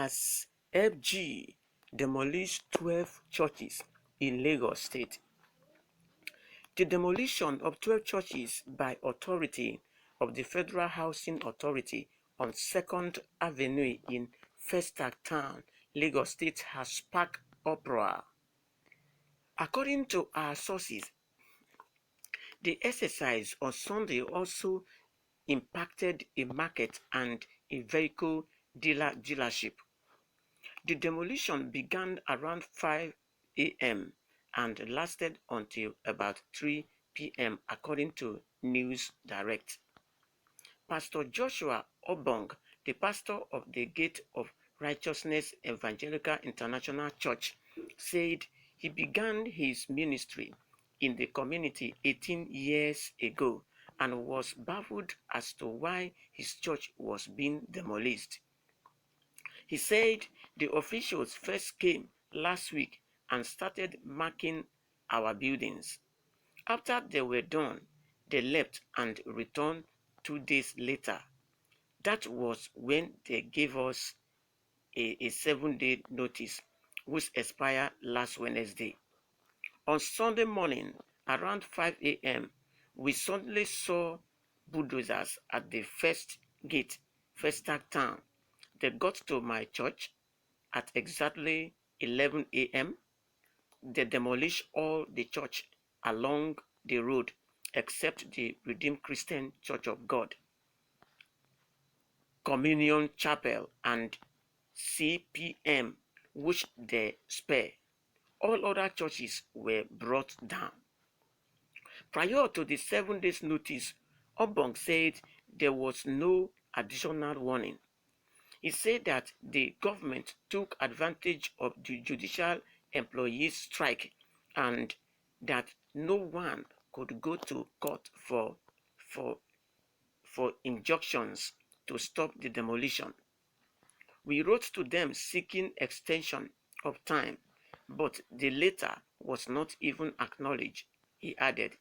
as FG demolished 12 churches in Lagos State. The demolition of 12 churches by authority of the Federal Housing Authority on 2nd Avenue in Festac Town, Lagos State has sparked uproar. According to our sources, the exercise on Sunday also impacted a market and a vehicle dealership. The demolition began around 5 a.m. and lasted until about 3 p.m. according to News Direct. Pastor Joshua Obong, the pastor of the Gate of Righteousness Evangelical International Church, said he began his ministry in the community 18 years ago and was baffled as to why his church was being demolished. He said the officials first came last week and started marking our buildings. After they were done, they left and returned 2 days later. That was when they gave us a 7-day notice, which expired last Wednesday. On Sunday morning, around 5 a.m., we suddenly saw bulldozers at the first gate, Festac Town. They got to my church at exactly 11 a.m. They demolished all the church along the road except the Redeemed Christian Church of God, Communion Chapel, and CPM, which they spare. All other churches were brought down. Prior to the 7 days notice, Obong said there was no additional warning. He said that the government took advantage of the judicial employees' strike and that no one could go to court for injunctions to stop the demolition. We wrote to them seeking extension of time, but the letter was not even acknowledged, he added.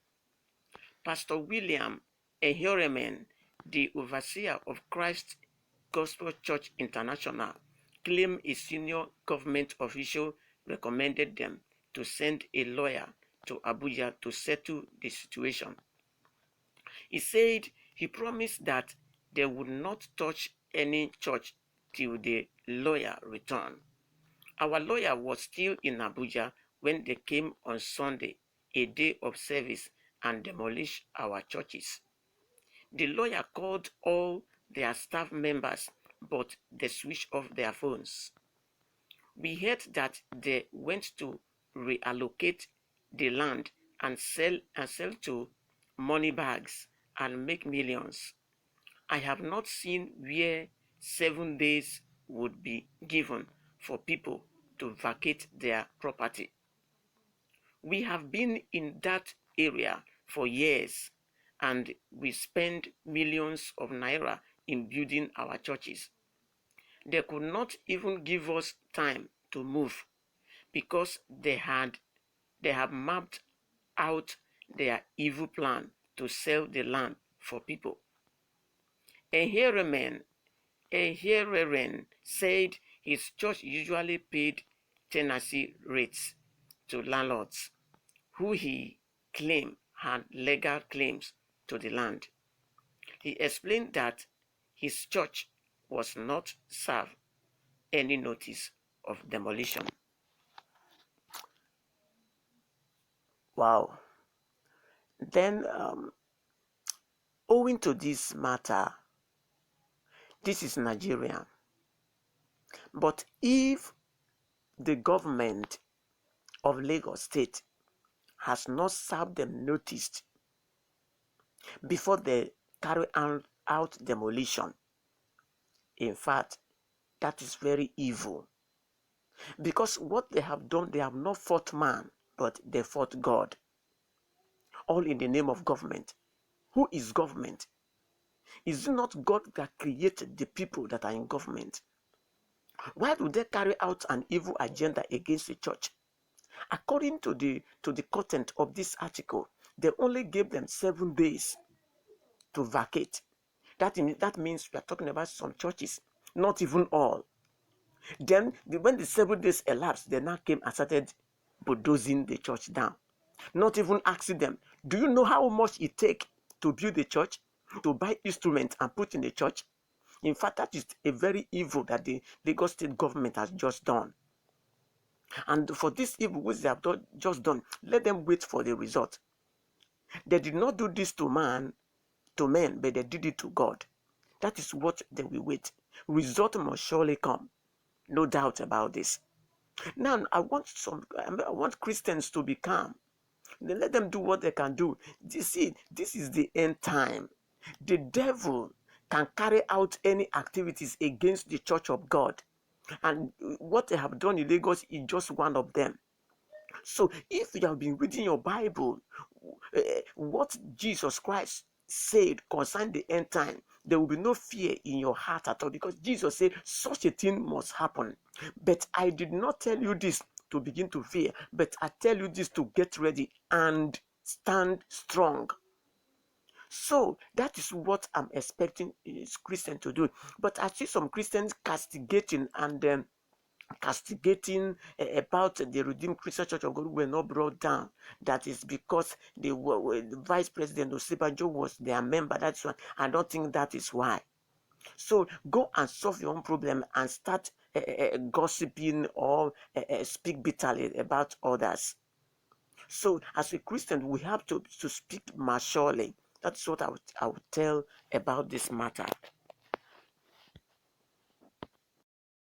Pastor William Ehioremen, the overseer of Christ Gospel Church International, claimed a senior government official recommended them to send a lawyer to Abuja to settle the situation. He said he promised that they would not touch any church till the lawyer returned. Our lawyer was still in Abuja when they came on Sunday, a day of service, and demolished our churches. The lawyer called all their staff members, but they switched off their phones. We heard that they went to reallocate the land and sell to money bags and make millions. I have not seen where 7 days would be given for people to vacate their property. We have been in that area for years and we spend millions of naira in building our churches. They could not even give us time to move because they have mapped out their evil plan to sell the land for people. Ehioremen said his church usually paid tenancy rates to landlords who he claimed had legal claims to the land. He explained that his church was not served any notice of demolition. Wow. Then, owing to this matter, this is Nigeria. But if the government of Lagos State has not served them notice before they carry out demolition, in fact, that is very evil. Because what they have done, they have not fought man, but they fought God. All in the name of government. Who is government? Is it not God that created the people that are in government? Why do they carry out an evil agenda against the church? According to the content of this article, they only gave them 7 days to vacate. That means we are talking about some churches, not even all. Then, when the 7 days elapsed, they now came and started bulldozing the church down. Not even asking them, do you know how much it takes to build a church, to buy instruments and put in the church? In fact, that is a very evil that the Lagos state government has just done. And for this evil which they have just done, let them wait for the result. They did not do this to men, but they did it to God. That is what they will wait. Result must surely come. No doubt about this. Now, I want Christians to be calm. Then let them do what they can do. You see, this is the end time. The devil can carry out any activities against the church of God. And what they have done in Lagos is just one of them. So if you have been reading your Bible, what Jesus Christ said concerning the end time, there will be no fear in your heart at all, because Jesus said such a thing must happen. But I did not tell you this to begin to fear, but I tell you this to get ready and stand strong. So that is what I'm expecting Christians to do. But I see some Christians castigating about the Redeemed Christian Church of God were not brought down. That is because the Vice President Osibanjo was their member. That's why. I don't think that is why. So go and solve your own problem and start gossiping or speak bitterly about others. So as a Christian, we have to speak maturely. That's what I would tell about this matter.